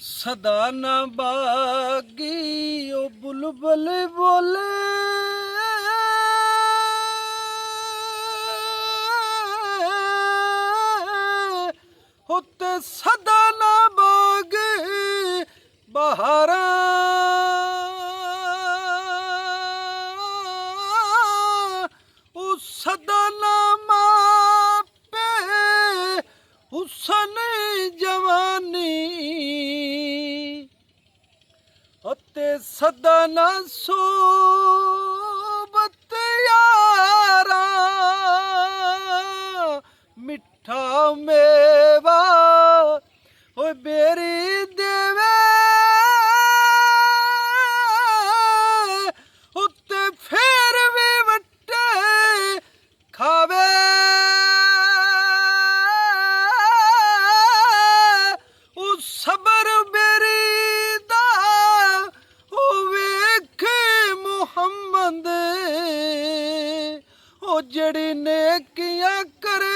सदा न बागी ओ बुलबुल बोले होते सदा न बागे बहारा सदा न मापे हुसन जवानी होते सदा न सोबत यारा मिठा मेवा ओ बेरी देवे उत्ते फेर भी वट्टे खावे ओ सबर बेरी दा ओ वेख मुहम्मद ओ जड़ी नेकियां करे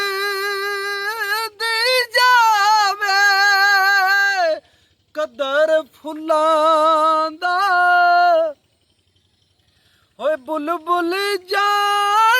कदर फुल्लां दा ओए बुलबुल जान